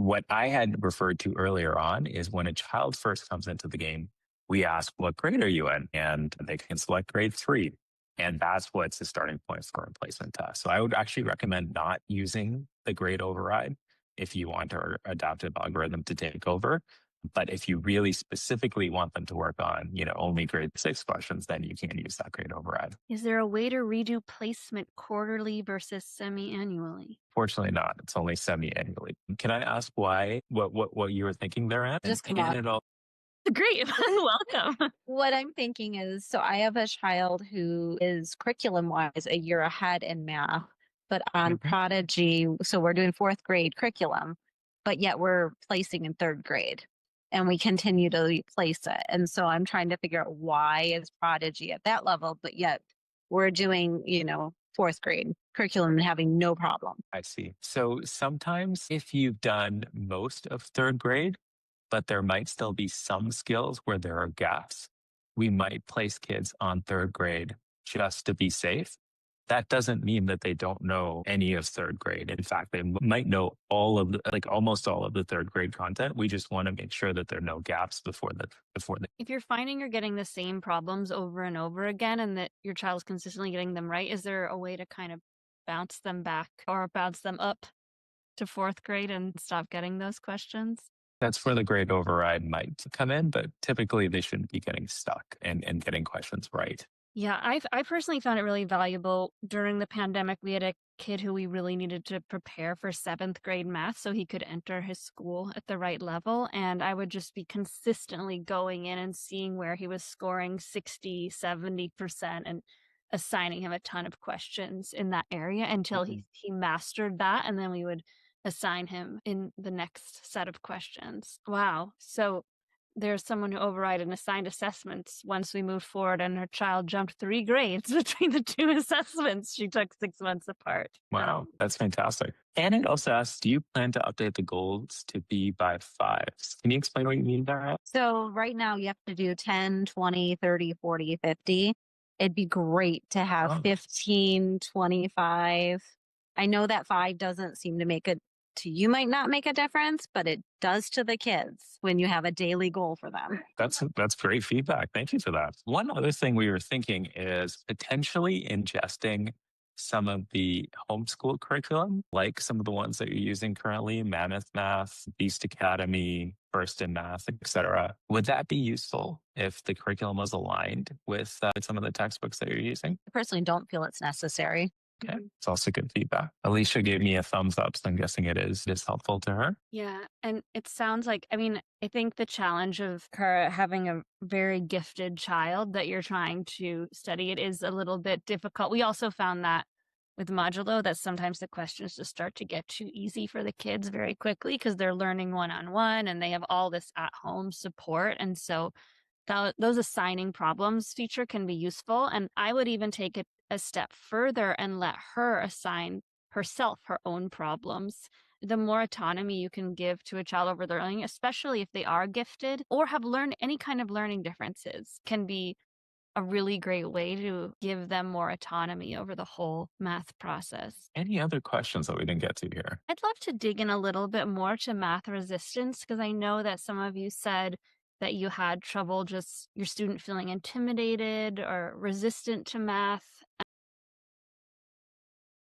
What I had referred to earlier on is when a child first comes into the game, we ask, what grade are you in? And they can select grade 3. And that's what's the starting point for a replacement test. So I would actually recommend not using the grade override if you want our adaptive algorithm to take over. But if you really specifically want them to work on, only grade 6 questions, then you can use that grade override. Is there a way to redo placement quarterly versus semi-annually? Fortunately not. It's only semi-annually. Can I ask why, what you were thinking there, Anne? Just come And on. it all, Great. Welcome. What I'm thinking is, so I have a child who is curriculum-wise a year ahead in math, but on Prodigy, so we're doing 4th grade curriculum, but yet we're placing in 3rd grade and we continue to place it. And so I'm trying to figure out why is Prodigy at that level, but yet we're doing, 4th grade curriculum and having no problem. I see. So sometimes if you've done most of 3rd grade, but there might still be some skills where there are gaps, we might place kids on 3rd grade just to be safe. That doesn't mean that they don't know any of 3rd grade. In fact, they might know almost all of the 3rd grade content. We just want to make sure that there are no gaps before the. If you're finding you're getting the same problems over and over again and that your child's consistently getting them right, is there a way to kind of bounce them back or bounce them up to 4th grade and stop getting those questions? That's where the grade override might come in, but typically they shouldn't be getting stuck and getting questions right. Yeah, I personally found it really valuable. During the pandemic, we had a kid who we really needed to prepare for 7th grade math so he could enter his school at the right level. And I would just be consistently going in and seeing where he was scoring 60, 70% and assigning him a ton of questions in that area until he mastered that. And then we would assign him in the next set of questions. Wow. So there's someone who override and assigned assessments once we moved forward, and her child jumped 3 grades between the 2 assessments she took 6 months apart. Wow, that's fantastic. And it also asks, do you plan to update the goals to be by 5s? Can you explain what you mean there? So right now you have to do 10, 20, 30, 40, 50. It'd be great to have 15, 25. I know that 5 doesn't seem to make to you might not make a difference, but it does to the kids when you have a daily goal for them. That's great feedback. Thank you for that. One other thing we were thinking is potentially ingesting some of the homeschool curriculum, like some of the ones that you're using currently, Mammoth Math, Beast Academy, First in Math, etc. Would that be useful if the curriculum was aligned with some of the textbooks that you're using? I personally don't feel it's necessary. Okay. It's also good feedback. Alicia gave me a thumbs up, so I'm guessing it is helpful to her. Yeah. And it sounds like, I think the challenge of her having a very gifted child that you're trying to study, it is a little bit difficult. We also found that with Modulo, that sometimes the questions just start to get too easy for the kids very quickly because they're learning one-on-one and they have all this at-home support. And so those assigning problems feature can be useful. And I would even take it a step further and let her assign herself her own problems. The more autonomy you can give to a child over their learning, especially if they are gifted or have learned any kind of learning differences, can be a really great way to give them more autonomy over the whole math process. Any other questions that we didn't get to here? I'd love to dig in a little bit more to math resistance because I know that some of you said that you had trouble just your student feeling intimidated or resistant to math.